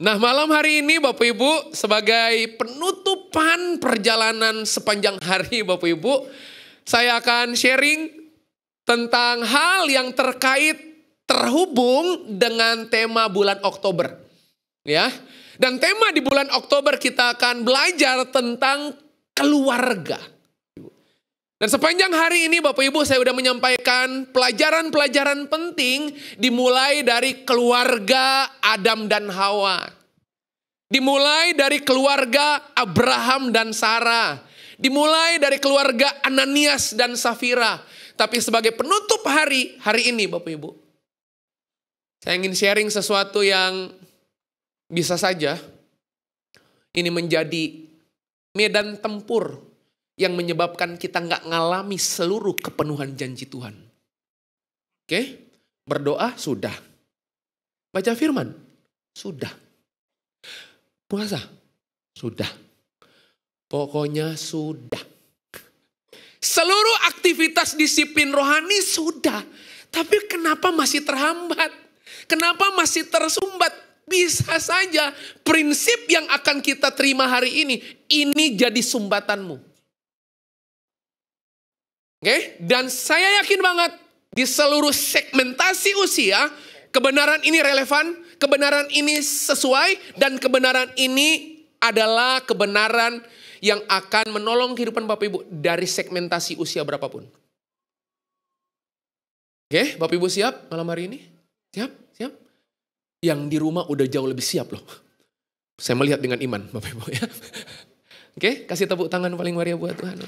Nah, malam hari ini Bapak Ibu, sebagai penutupan perjalanan sepanjang hari Bapak Ibu, saya akan sharing tentang hal yang terhubung dengan tema bulan Oktober. Ya. Dan tema di bulan Oktober kita akan belajar tentang keluarga. Dan sepanjang hari ini Bapak Ibu saya sudah menyampaikan pelajaran-pelajaran penting dimulai dari keluarga Adam dan Hawa. Dimulai dari keluarga Abraham dan Sarah. Dimulai dari keluarga Ananias dan Safira. Tapi sebagai penutup hari ini Bapak Ibu, saya ingin sharing sesuatu yang bisa saja ini menjadi medan tempur yang menyebabkan kita nggak ngalami seluruh kepenuhan janji Tuhan. Oke? Berdoa sudah. Baca firman sudah. Puasa sudah. Pokoknya sudah. Seluruh aktivitas disiplin rohani sudah. Tapi kenapa masih terhambat? Kenapa masih tersumbat? Bisa saja prinsip yang akan kita terima hari ini jadi sumbatanmu. Oke, dan saya yakin banget di seluruh segmentasi usia, kebenaran ini relevan, kebenaran ini sesuai, dan kebenaran ini adalah kebenaran yang akan menolong kehidupan Bapak Ibu dari segmentasi usia berapapun. Oke, Bapak Ibu siap malam hari ini? Siap? Siap? Yang di rumah udah jauh lebih siap loh. Saya melihat dengan iman Bapak Ibu ya. Oke, kasih tepuk tangan paling meriah buat Tuhan.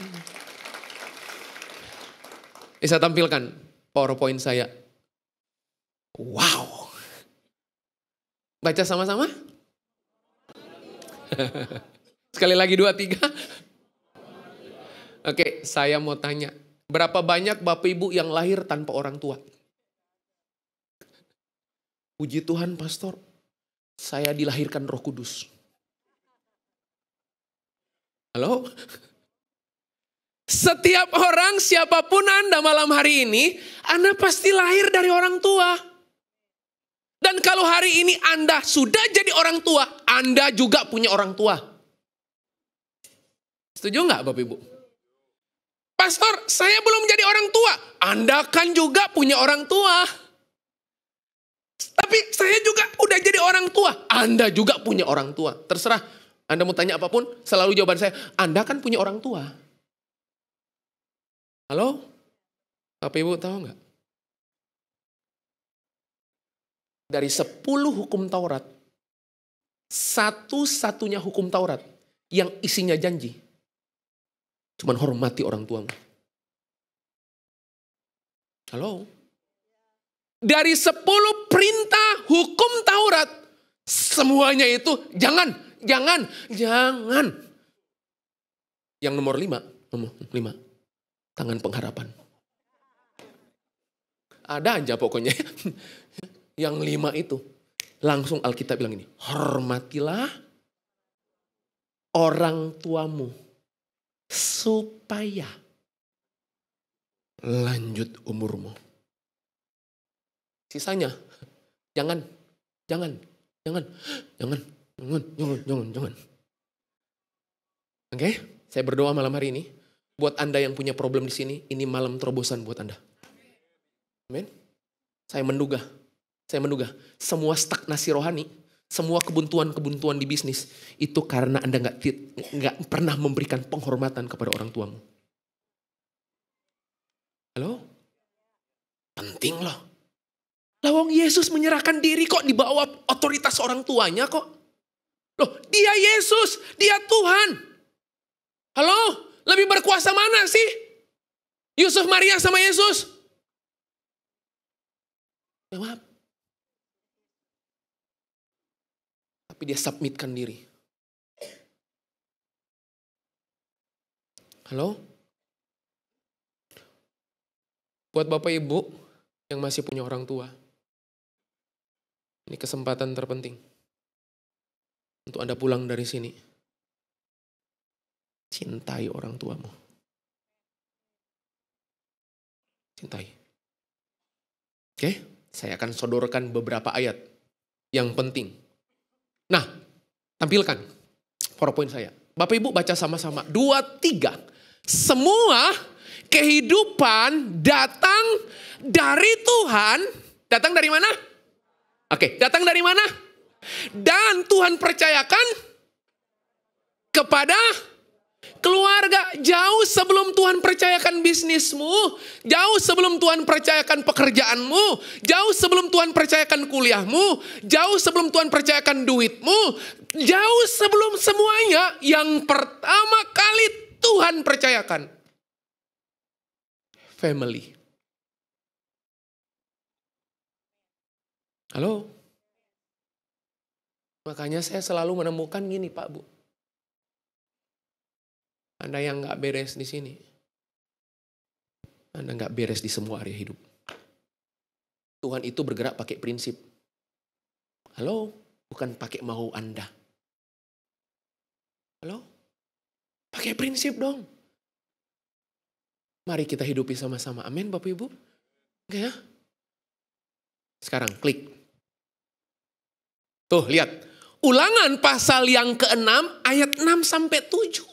Saya tampilkan PowerPoint saya. Wow. Baca sama-sama. Sekali lagi 2, 3. Oke, saya mau tanya. Berapa banyak Bapak Ibu yang lahir tanpa orang tua? Puji Tuhan Pastor, saya dilahirkan Roh Kudus. Halo? Setiap orang, siapapun Anda malam hari ini, Anda pasti lahir dari orang tua. Dan kalau hari ini Anda sudah jadi orang tua, Anda juga punya orang tua. Setuju nggak Bapak Ibu? Pastor, saya belum jadi orang tua. Anda kan juga punya orang tua. Tapi saya juga udah jadi orang tua. Anda juga punya orang tua. Terserah, Anda mau tanya apapun, selalu jawaban saya, Anda kan punya orang tua. Halo? Bapak Ibu tahu nggak? Dari 10 hukum Taurat, satu-satunya hukum Taurat yang isinya janji, cuman hormati orang tuamu. Halo? Dari 10 perintah hukum Taurat, semuanya itu jangan. Yang nomor 5. Tangan pengharapan. Ada aja pokoknya. Yang 5 itu. Langsung Alkitab bilang ini. Hormatilah orang tuamu. Supaya lanjut umurmu. Sisanya. Jangan. Oke, saya berdoa malam hari ini. Buat Anda yang punya problem di sini, ini malam terobosan buat Anda. Amin. Saya menduga semua stagnasi rohani, semua kebuntuan di bisnis itu karena Anda nggak pernah memberikan penghormatan kepada orang tuamu. Halo? Penting loh. Lawang Yesus menyerahkan diri kok di bawah otoritas orang tuanya kok. Loh, dia Yesus, dia Tuhan. Halo? Lebih berkuasa mana sih? Yusuf, Maria sama Yesus? Jawab. Tapi dia submitkan diri. Halo? Buat Bapak Ibu yang masih punya orang tua, ini kesempatan terpenting untuk Anda pulang dari sini. Cintai orang tuamu. Cintai. Oke, saya akan sodorkan beberapa ayat yang penting Nah, tampilkan PowerPoint saya. Bapak Ibu baca sama-sama. 2, 3. Semua kehidupan datang dari Tuhan. Datang dari mana? Oke, datang dari mana? Dan Tuhan percayakan kepada keluarga. Jauh sebelum Tuhan percayakan bisnismu, jauh sebelum Tuhan percayakan pekerjaanmu, jauh sebelum Tuhan percayakan kuliahmu, jauh sebelum Tuhan percayakan duitmu, jauh sebelum semuanya, yang pertama kali Tuhan percayakan family. Halo? Makanya saya selalu menemukan gini Pak Bu. Anda yang gak beres di sini, Anda gak beres di semua area hidup. Tuhan itu bergerak pakai prinsip. Halo? Bukan pakai mau Anda. Halo? Pakai prinsip dong. Mari kita hidupi sama-sama. Amin Bapak Ibu. Oke ya? Sekarang klik. Tuh lihat. Ulangan pasal yang ke-6 ayat 6-7.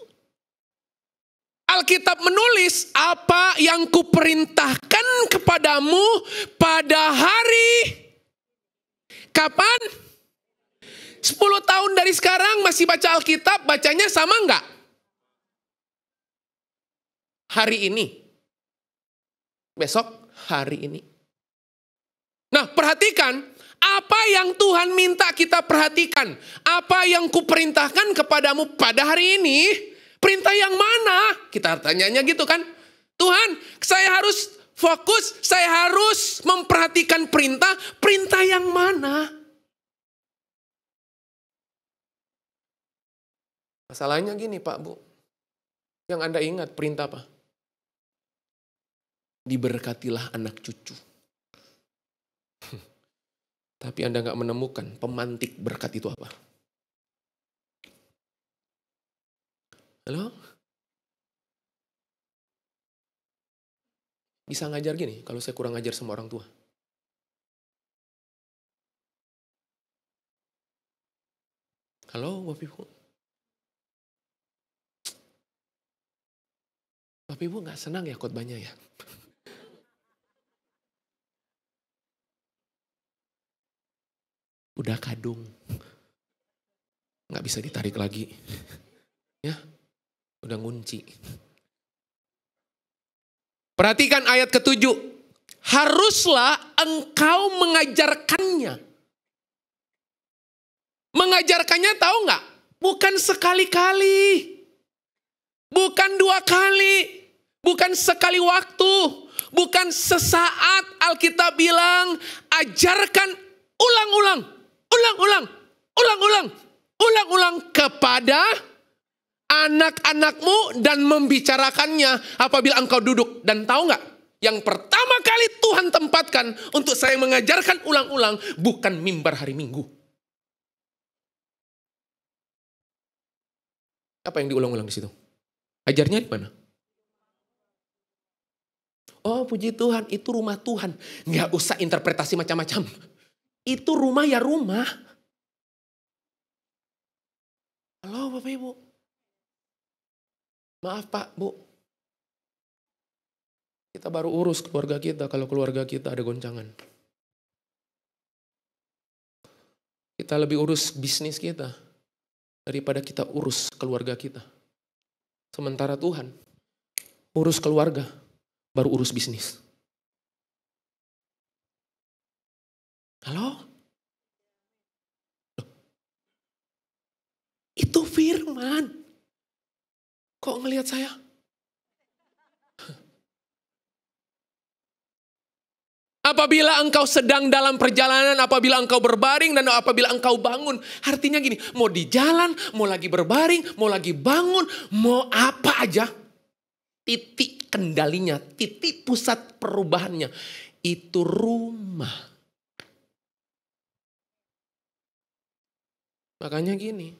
Alkitab menulis, apa yang kuperintahkan kepadamu pada hari kapan? 10 tahun dari sekarang masih baca Alkitab, bacanya sama enggak? Hari ini. Besok hari ini. Nah, perhatikan apa yang Tuhan minta kita perhatikan. Apa yang kuperintahkan kepadamu pada hari ini, perintah yang mana? Kita tanyanya gitu kan. Tuhan, saya harus fokus, saya harus memperhatikan perintah. Perintah yang mana? Masalahnya gini Pak Bu. Yang Anda ingat perintah apa? Diberkatilah anak cucu. Tapi Anda gak menemukan pemantik berkat itu apa? Halo? Bisa ngajar gini kalau saya kurang ngajar sama orang tua. Halo Bapak Ibu? Bapak Ibu gak senang ya khotbahnya ya? Udah kadung. Gak bisa ditarik lagi. Ya, udah ngunci. Perhatikan ayat ke-7. Haruslah engkau mengajarkannya. Mengajarkannya tahu gak? Bukan sekali-kali. Bukan 2 kali. Bukan sekali waktu. Bukan sesaat. Alkitab bilang, ajarkan ulang-ulang. Ulang-ulang. Ulang-ulang. Ulang-ulang kepada anak-anakmu dan membicarakannya apabila engkau duduk. Dan tahu nggak? Yang pertama kali Tuhan tempatkan untuk saya mengajarkan ulang-ulang bukan mimbar hari Minggu. Apa yang diulang-ulang di situ? Ajarnya di mana? Oh puji Tuhan, itu rumah Tuhan. Nggak usah interpretasi macam-macam. Itu rumah ya rumah. Halo Bapak Ibu. Maaf Pak, Bu. Kita baru urus keluarga kita kalau keluarga kita ada goncangan. Kita lebih urus bisnis kita daripada kita urus keluarga kita. Sementara Tuhan urus keluarga, baru urus bisnis. Halo? Itu firman. Kok ngelihat saya? Apabila engkau sedang dalam perjalanan, apabila engkau berbaring, dan apabila engkau bangun. Artinya gini, mau di jalan, mau lagi berbaring, mau lagi bangun, mau apa aja. Titik kendalinya, titik pusat perubahannya. Itu rumah. Makanya gini.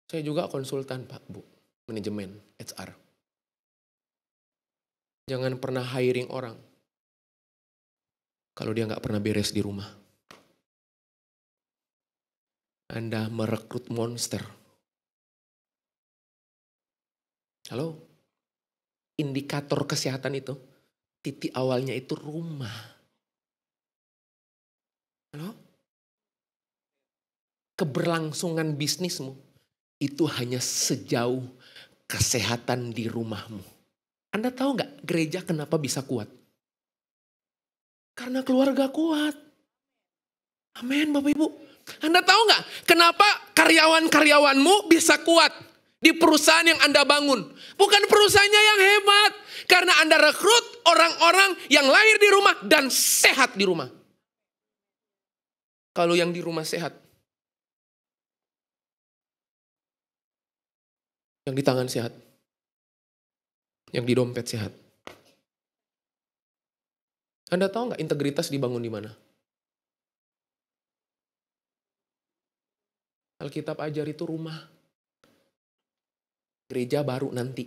Saya juga konsultan Pak, Bu. Manajemen, HR. Jangan pernah hiring orang kalau dia nggak pernah beres di rumah. Anda merekrut monster. Halo? Indikator kesehatan itu, titik awalnya itu rumah. Halo? Keberlangsungan bisnismu itu hanya sejauh kesehatan di rumahmu. Anda tahu nggak gereja kenapa bisa kuat? Karena keluarga kuat. Amin Bapak Ibu. Anda tahu nggak kenapa karyawan-karyawanmu bisa kuat di perusahaan yang Anda bangun? Bukan perusahaannya yang hebat. Karena Anda rekrut orang-orang yang lahir di rumah dan sehat di rumah. Kalau yang di rumah sehat, yang di tangan sehat, yang di dompet sehat. Anda tahu nggak integritas dibangun di mana? Alkitab ajar itu rumah. Gereja baru nanti.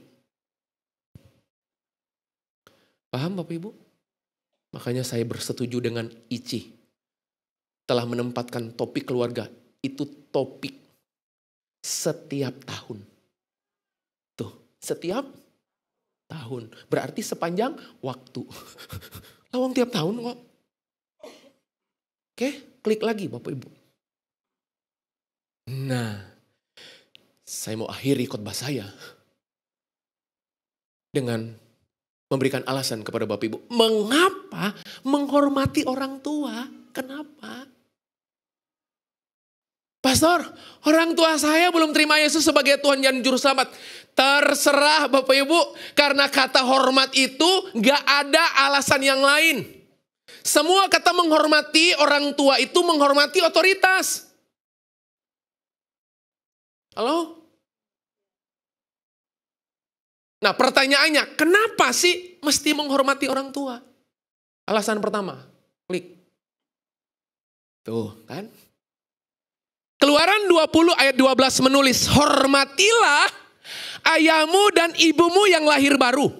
Paham Bapak Ibu? Makanya saya bersetuju dengan Ici. Telah menempatkan topik keluarga. Itu topik setiap tahun. Tuh, setiap tahun. Berarti sepanjang waktu. Lawang tiap tahun kok. Oke, klik lagi Bapak Ibu. Nah, saya mau akhiri khotbah saya dengan memberikan alasan kepada Bapak Ibu. Mengapa menghormati orang tua? Kenapa? Pastor, orang tua saya belum terima Yesus sebagai Tuhan dan Juru Selamat. Terserah Bapak Ibu, karena kata hormat itu gak ada alasan yang lain. Semua kata menghormati orang tua itu menghormati otoritas. Halo? Nah pertanyaannya, kenapa sih mesti menghormati orang tua? Alasan pertama, klik. Tuh kan. Keluaran 20 ayat 12 menulis, hormatilah ayahmu dan ibumu yang lahir baru.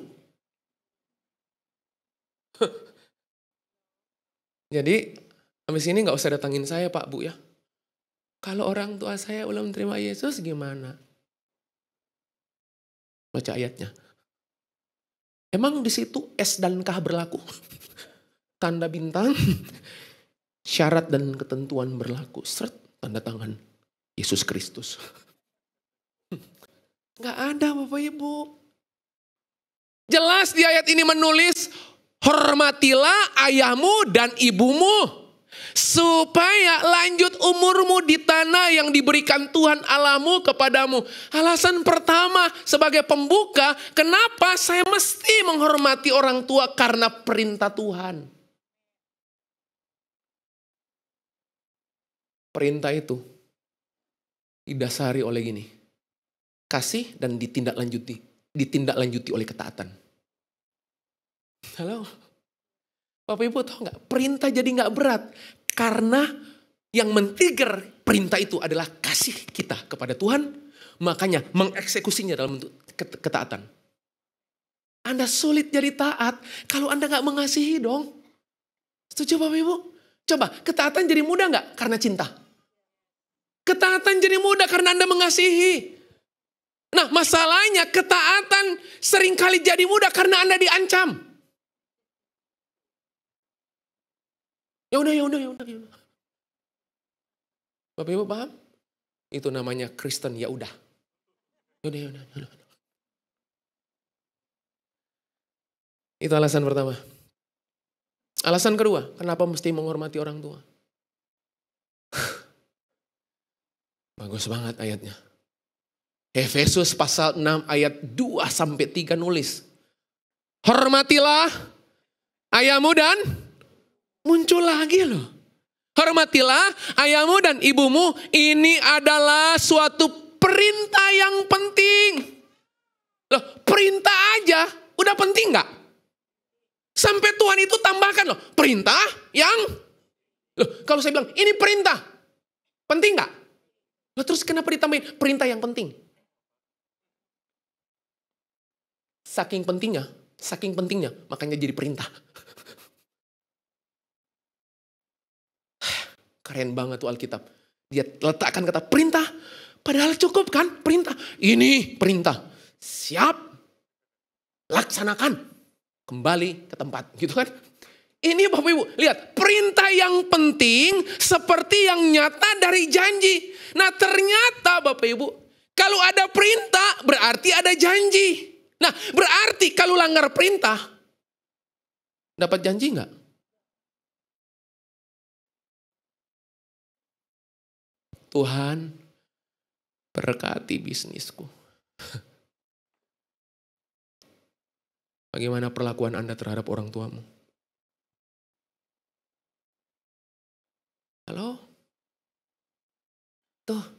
Jadi, habis ini gak usah datangin saya Pak Bu ya. Kalau orang tua saya belum terima Yesus gimana? Baca ayatnya. Emang di situ S dan K berlaku? Tanda bintang, syarat dan ketentuan berlaku. Seret, tanda tangan Yesus Kristus. Gak ada Bapak Ibu. Jelas di ayat ini menulis, hormatilah ayahmu dan ibumu. Supaya lanjut umurmu di tanah yang diberikan Tuhan Allahmu kepadamu. Alasan pertama sebagai pembuka, kenapa saya mesti menghormati orang tua? Karena perintah Tuhan. Perintah itu didasari oleh gini. Kasih dan ditindaklanjuti oleh ketaatan. Halo? Bapak Ibu tahu nggak? Perintah jadi nggak berat. Karena yang men-trigger perintah itu adalah kasih kita kepada Tuhan. Makanya mengeksekusinya dalam bentuk ketaatan. Anda sulit jadi taat kalau Anda nggak mengasihi dong. Setuju Bapak Ibu? Coba, ketaatan jadi mudah nggak? Karena cinta. Ketaatan jadi mudah karena Anda mengasihi. Nah masalahnya ketaatan seringkali jadi mudah karena Anda diancam. Ya udah. Bapak Ibu paham? Itu namanya Kristen, ya udah. Ya udah. Itu alasan pertama. Alasan kedua, kenapa mesti menghormati orang tua? Bagus banget ayatnya. Efesus pasal 6 ayat 2-3 nulis. Hormatilah ayahmu dan muncul lagi loh. Hormatilah ayahmu dan ibumu. Ini adalah suatu perintah yang penting. Loh, perintah aja udah penting gak? Sampai Tuhan itu tambahkan loh. Perintah yang... Loh, kalau saya bilang ini perintah. Penting gak? Loh, terus kenapa ditambahin perintah yang penting? Saking pentingnya makanya jadi perintah. Keren banget tuh Alkitab. Dia letakkan kata perintah. Padahal cukup kan perintah. Ini perintah. Siap. Laksanakan. Kembali ke tempat. Gitu kan. Ini Bapak Ibu. Lihat. Perintah yang penting seperti yang nyata dari janji. Nah ternyata Bapak Ibu. Kalau ada perintah berarti ada janji. Nah berarti kalau langgar perintah. Dapat janji nggak? Tuhan berkati bisnisku. Bagaimana perlakuan Anda terhadap orang tuamu? Halo? Tuh.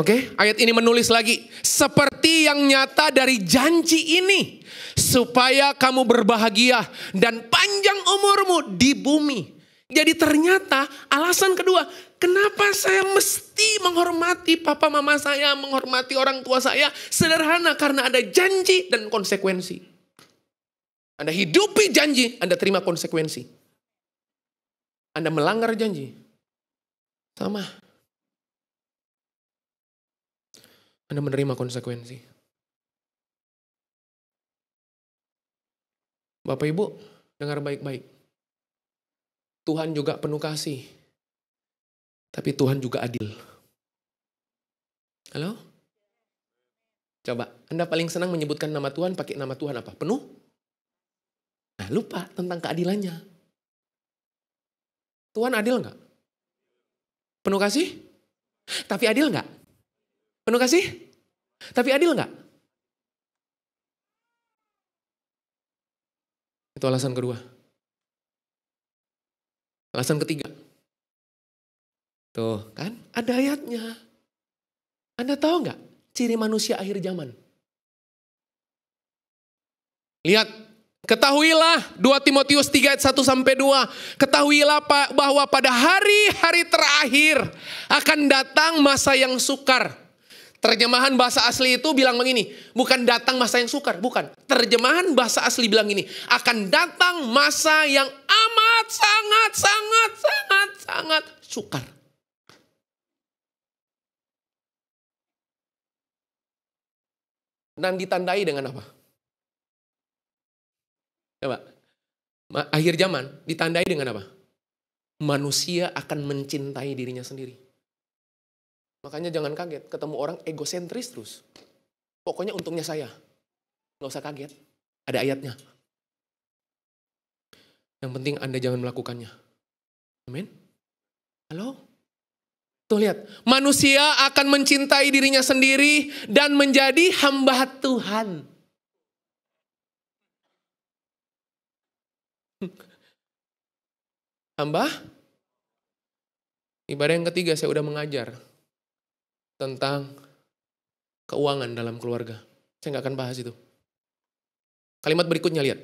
Oke, ayat ini menulis lagi. Seperti yang nyata dari janji ini. Supaya kamu berbahagia dan panjang umurmu di bumi. Jadi ternyata alasan kedua, kenapa saya mesti menghormati papa mama saya, menghormati orang tua saya? Sederhana, karena ada janji dan konsekuensi. Anda hidupi janji, Anda terima konsekuensi. Anda melanggar janji, sama. Anda menerima konsekuensi. Bapak Ibu, dengar baik-baik. Tuhan juga penuh kasih. Tapi Tuhan juga adil. Halo? Coba, Anda paling senang menyebutkan nama Tuhan, pakai nama Tuhan apa? Penuh? Nah, lupa tentang keadilannya. Tuhan adil nggak? Penuh kasih? Tapi adil nggak? Penuh kasih? Tapi adil nggak? Itu alasan kedua. Alasan ketiga. Tuh kan ada ayatnya. Anda tahu nggak ciri manusia akhir zaman? Lihat, ketahuilah 2 Timotius 3 ayat 1-2. Ketahuilah bahwa pada hari-hari terakhir akan datang masa yang sukar. Terjemahan bahasa asli itu bilang begini, bukan datang masa yang sukar, bukan. Terjemahan bahasa asli bilang gini, akan datang masa yang amat sangat sukar. Dan ditandai dengan apa? Coba, akhir zaman ditandai dengan apa? Manusia akan mencintai dirinya sendiri. Makanya jangan kaget, ketemu orang egosentris terus. Pokoknya untungnya saya. Nggak usah kaget, ada ayatnya. Yang penting Anda jangan melakukannya. Amin. Halo? Tuh lihat, manusia akan mencintai dirinya sendiri dan menjadi hamba Tuhan. Hamba? Ibadah yang ketiga saya udah mengajar tentang keuangan dalam keluarga. Saya nggak akan bahas itu. Kalimat berikutnya lihat.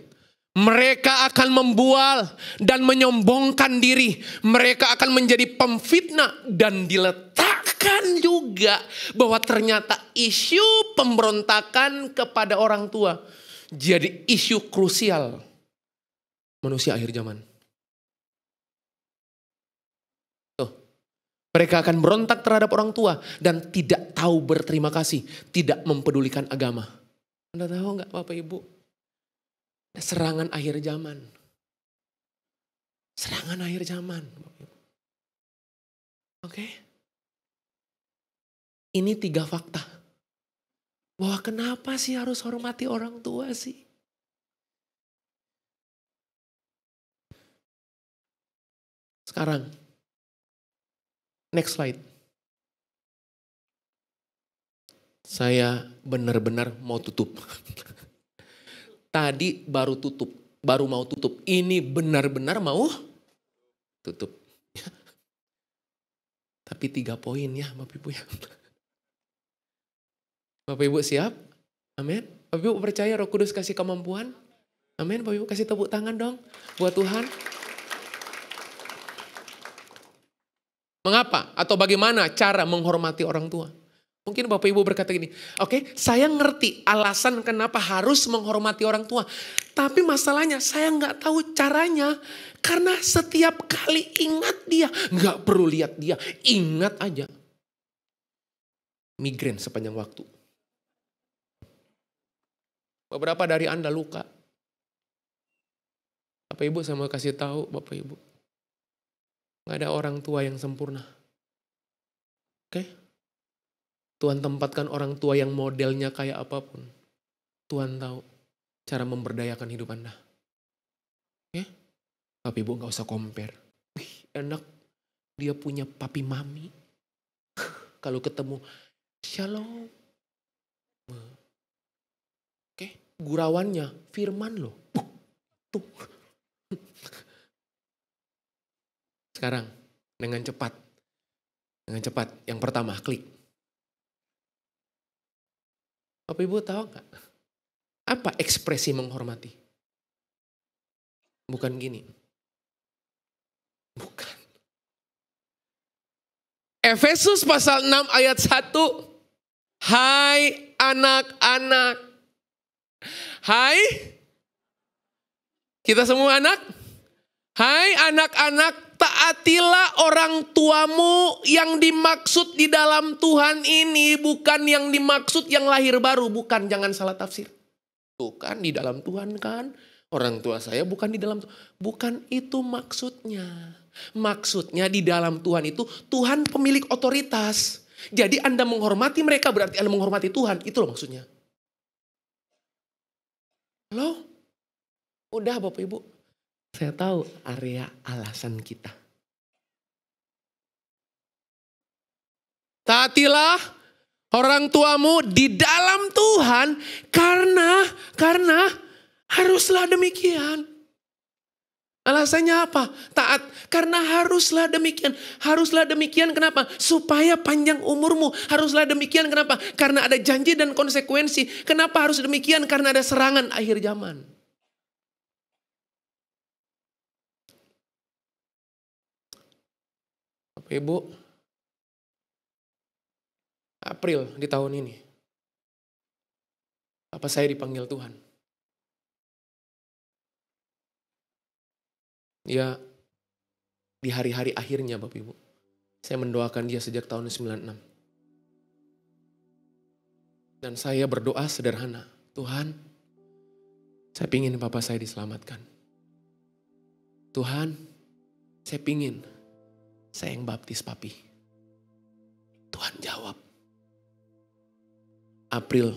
Mereka akan membual dan menyombongkan diri. Mereka akan menjadi pemfitnah dan diletakkan juga bahwa ternyata isu pemberontakan kepada orang tua jadi isu krusial manusia akhir zaman. Mereka akan berontak terhadap orang tua dan tidak tahu berterima kasih, tidak mempedulikan agama. Anda tahu nggak Bapak Ibu? Serangan akhir zaman. Serangan akhir zaman. Oke. Ini 3 fakta. Bahwa kenapa sih harus hormati orang tua sih? Sekarang. Next slide. Saya benar-benar mau tutup. Tadi baru tutup, baru mau tutup. Ini benar-benar mau tutup. Tapi 3 poin ya Bapak Ibu ya. Bapak Ibu siap? Amin. Bapak Ibu percaya Roh Kudus kasih kemampuan? Amin. Bapak Ibu kasih tepuk tangan dong buat Tuhan. Mengapa? Atau bagaimana cara menghormati orang tua? Mungkin Bapak Ibu berkata gini, oke, saya ngerti alasan kenapa harus menghormati orang tua. Tapi masalahnya saya nggak tahu caranya. Karena setiap kali ingat dia, nggak perlu lihat dia, ingat aja. Migrain sepanjang waktu. Beberapa dari Anda luka. Bapak Ibu saya mau kasih tahu Bapak Ibu. Nggak ada orang tua yang sempurna. Oke? Tuhan tempatkan orang tua yang modelnya kayak apapun. Tuhan tahu cara memberdayakan hidup Anda. Oke? Tapi Ibu gak usah compare. Enak dia punya papi mami. Kalau ketemu, shalom. Oke? Gurawannya firman loh. Tuh. Sekarang dengan cepat. Dengan cepat. Yang pertama, klik. Bapak Ibu tahu gak? Apa ekspresi menghormati? Bukan gini. Bukan. Efesus pasal 6 ayat 1. Hai anak-anak. Hai. Kita semua anak. Hai anak-anak. Taatilah orang tuamu yang dimaksud di dalam Tuhan ini. Bukan yang dimaksud yang lahir baru. Bukan, jangan salah tafsir. Tuh kan di dalam Tuhan kan. Orang tua saya bukan di dalam Tuhan. Bukan itu maksudnya. Maksudnya di dalam Tuhan itu Tuhan pemilik otoritas. Jadi Anda menghormati mereka berarti Anda menghormati Tuhan. Itu loh maksudnya. Halo? Udah Bapak Ibu. Saya tahu area alasan kita. Taatilah orang tuamu di dalam Tuhan karena haruslah demikian. Alasannya apa? Taat. Karena haruslah demikian. Haruslah demikian kenapa? Supaya panjang umurmu. Haruslah demikian kenapa? Karena ada janji dan konsekuensi. Kenapa harus demikian? Karena ada serangan akhir zaman. Ibu, April di tahun ini, apa saya dipanggil Tuhan? Ya, di hari-hari akhirnya Bapak Ibu, saya mendoakan dia sejak tahun 96. Dan saya berdoa sederhana, Tuhan, saya pingin papa saya diselamatkan. Tuhan, saya pingin saya yang baptis papi. Tuhan jawab. April,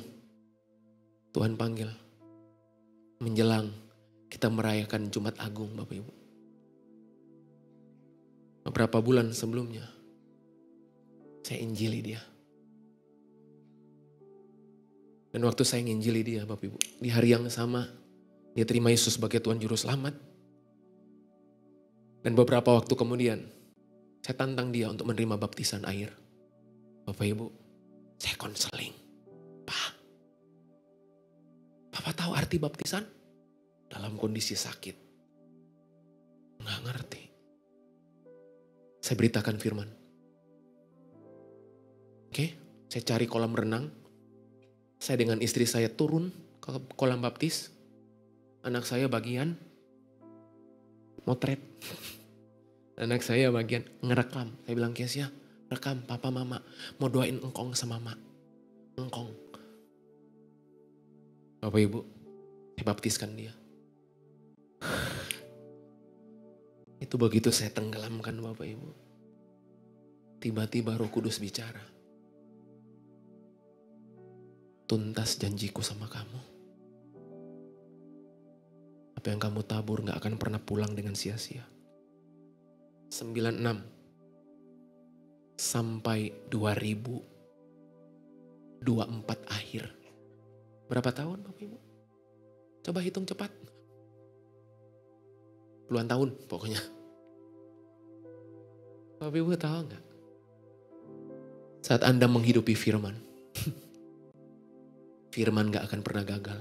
Tuhan panggil. Menjelang kita merayakan Jumat Agung Bapak Ibu. Beberapa bulan sebelumnya, saya injili dia. Dan waktu saya nginjili dia Bapak Ibu, di hari yang sama, dia terima Yesus sebagai Tuhan Juru Selamat. Dan beberapa waktu kemudian, saya tantang dia untuk menerima baptisan air. Bapak Ibu, saya konseling. Papa tahu arti baptisan? Dalam kondisi sakit. Nggak ngerti. Saya beritakan firman. Oke, saya cari kolam renang. Saya dengan istri saya turun ke kolam baptis. Anak saya bagian motret. Anak saya bagian ngerekam. Saya bilang, Kesia, rekam papa mama. Mau doain engkong sama mama. Engkong. Bapak Ibu, saya baptiskan dia. Itu begitu saya tenggelamkan Bapak Ibu. Tiba-tiba Roh Kudus bicara. Tuntas janjiku sama kamu. Apa yang kamu tabur gak akan pernah pulang dengan sia-sia. 96 sampai 2024 akhir. Berapa tahun Bapak Ibu? Coba hitung cepat. Puluhan tahun pokoknya. Bapak Ibu tahu gak? Saat Anda menghidupi firman. Firman gak akan pernah gagal.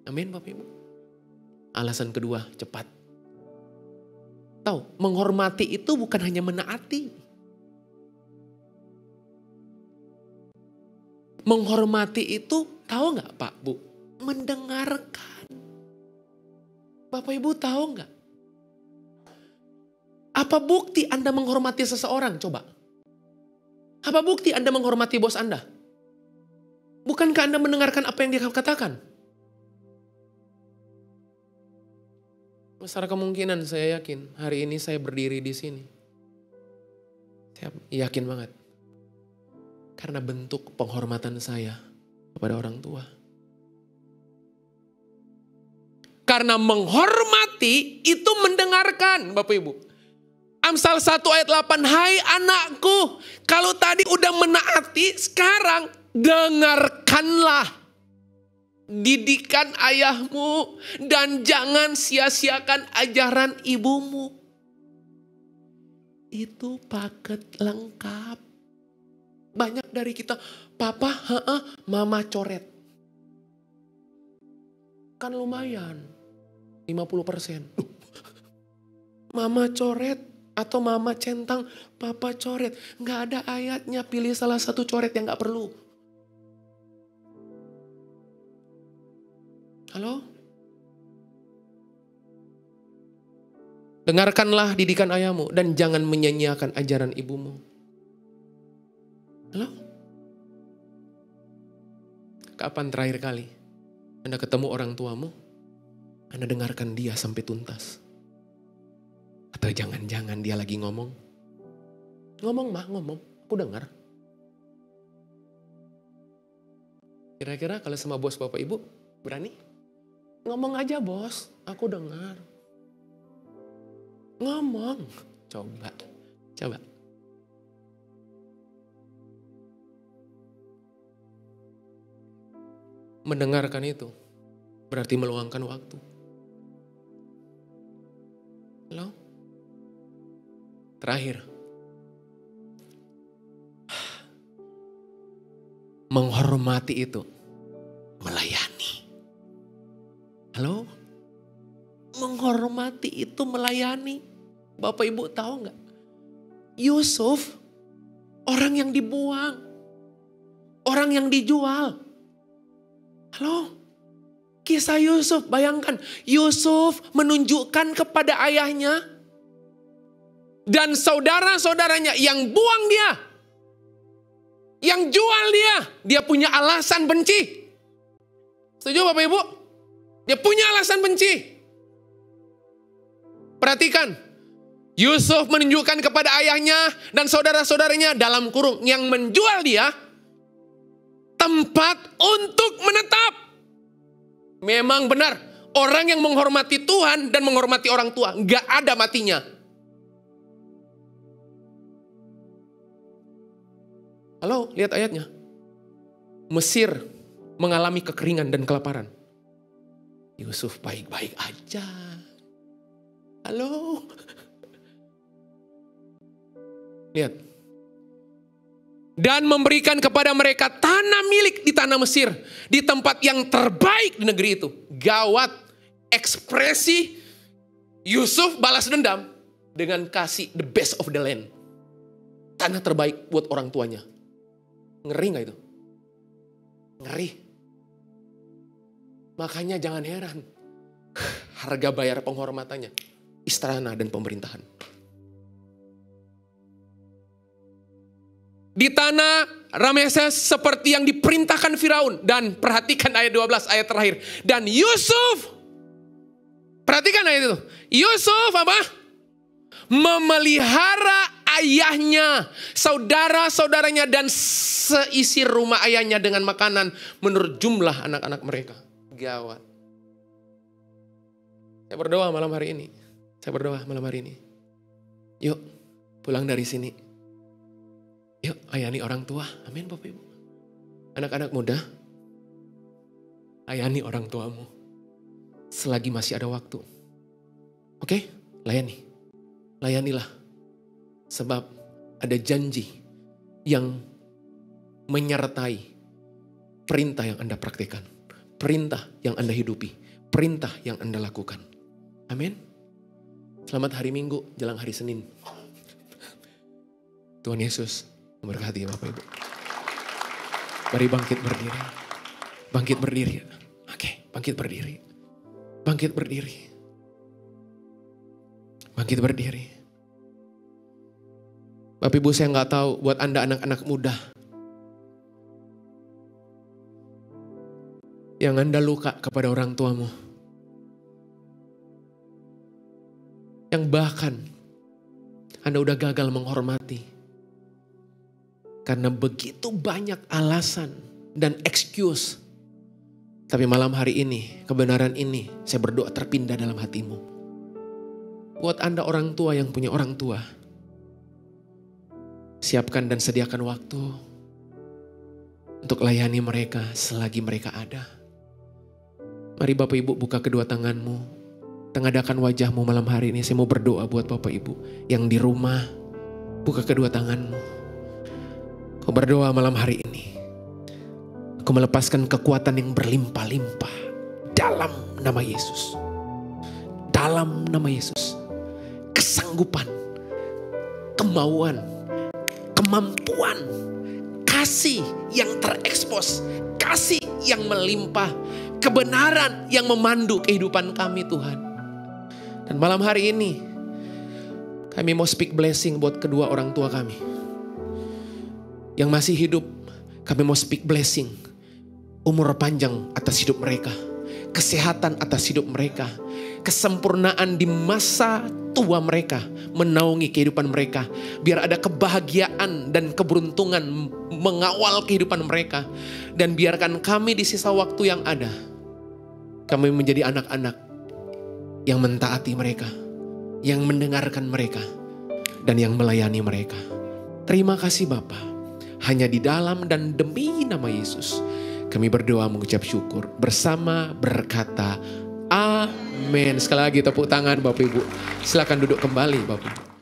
Amin Bapak Ibu. Alasan kedua, cepat. Tahu, menghormati itu bukan hanya menaati. menghormati itu tahu nggak Pak Bu? Mendengarkan. Bapak Ibu tahu nggak? Apa bukti Anda menghormati seseorang? Coba. Apa bukti Anda menghormati bos Anda? Bukankah Anda mendengarkan apa yang dia katakan? Besar kemungkinan saya yakin hari ini saya berdiri di sini. Saya yakin banget. Karena bentuk penghormatan saya kepada orang tua. Karena menghormati itu mendengarkan, Bapak Ibu. Amsal 1 ayat 8, hai anakku, kalau tadi udah menaati, sekarang dengarkanlah didikan ayahmu dan jangan sia-siakan ajaran ibumu. Itu paket lengkap. Banyak dari kita, papa, mama coret. Kan lumayan, 50%. Mama coret atau mama centang, papa coret. Nggak ada ayatnya, pilih salah satu coret yang nggak perlu. Halo? Dengarkanlah didikan ayahmu dan jangan menyanyiakan ajaran ibumu. Halo? Kapan terakhir kali Anda ketemu orang tuamu, Anda dengarkan dia sampai tuntas? Atau jangan-jangan dia lagi ngomong? Ngomong mah, ngomong. Aku dengar. Kira-kira kalau sama bos Bapak Ibu, berani? Ngomong aja bos, aku dengar. Ngomong. Coba. Mendengarkan itu berarti meluangkan waktu. Halo? Terakhir. Menghormati itu melayani. Halo? Menghormati itu melayani. Bapak Ibu tahu nggak? Yusuf, orang yang dibuang. Orang yang dijual. Halo? Kisah Yusuf, bayangkan. Yusuf menunjukkan kepada ayahnya dan saudara-saudaranya yang buang dia. Yang jual dia. Dia punya alasan benci. Setuju Bapak Ibu? Dia punya alasan benci. Perhatikan. Yusuf menunjukkan kepada ayahnya dan saudara-saudaranya dalam kurung yang menjual dia tempat untuk menetap. Memang benar, orang yang menghormati Tuhan dan menghormati orang tua gak ada matinya. Halo, lihat ayatnya. Mesir mengalami kekeringan dan kelaparan. Yusuf baik-baik aja. Halo. Lihat. Dan memberikan kepada mereka tanah milik di tanah Mesir. Di tempat yang terbaik di negeri itu. Gawat ekspresi Yusuf balas dendam. Dengan kasih the best of the land. Tanah terbaik buat orang tuanya. Ngeri gak itu? Ngeri. Makanya jangan heran. Harga bayar penghormatannya. Istana dan pemerintahan. Di tanah Rameses seperti yang diperintahkan Firaun. Dan perhatikan ayat 12, ayat terakhir. Dan Yusuf, perhatikan ayat itu. Yusuf apa? Memelihara ayahnya, saudara-saudaranya dan seisi rumah ayahnya dengan makanan menurut jumlah anak-anak mereka. Gawat. Saya berdoa malam hari ini. Yuk pulang dari sini. Yuk ayani orang tua. Amin Bapak Ibu. Anak-anak muda, ayani orang tuamu selagi masih ada waktu. Oke? Layanilah. Sebab ada janji yang menyertai perintah yang Anda praktikkan. Perintah yang Anda hidupi. Perintah yang Anda lakukan. Amin. Selamat hari Minggu, jelang hari Senin. Tuhan Yesus memberkati Bapak Ibu. Mari bangkit berdiri. Bangkit berdiri. Oke, bangkit berdiri. Bangkit berdiri. Bangkit berdiri. Bapak Ibu, saya nggak tahu buat Anda anak-anak muda yang Anda luka kepada orang tuamu. Yang bahkan Anda udah gagal menghormati. Karena begitu banyak alasan dan excuse. Tapi malam hari ini, kebenaran ini, saya berdoa terpindah dalam hatimu. Buat Anda orang tua yang punya orang tua, siapkan dan sediakan waktu untuk layani mereka selagi mereka ada. Mari Bapak Ibu buka kedua tanganmu, tengadahkan wajahmu malam hari ini. Saya mau berdoa buat Bapak Ibu yang di rumah, buka kedua tanganmu. Kau berdoa malam hari ini. Aku melepaskan kekuatan yang berlimpah-limpah dalam nama Yesus. Dalam nama Yesus. Kesanggupan, kemauan, kemampuan, kasih yang terekspos, kasih yang melimpah, kebenaran yang memandu kehidupan kami Tuhan. Dan malam hari ini kami mau speak blessing buat kedua orang tua kami. Yang masih hidup, kami mau speak blessing. Umur panjang atas hidup mereka. Kesehatan atas hidup mereka. Kesempurnaan di masa tua mereka menaungi kehidupan mereka. Biar ada kebahagiaan dan keberuntungan mengawal kehidupan mereka. Dan biarkan kami di sisa waktu yang ada, kami menjadi anak-anak yang mentaati mereka, yang mendengarkan mereka, dan yang melayani mereka. Terima kasih Bapa. Hanya di dalam dan demi nama Yesus kami berdoa mengucap syukur bersama berkata amin. Sekali lagi tepuk tangan Bapak Ibu. Silakan duduk kembali Bapak Ibu.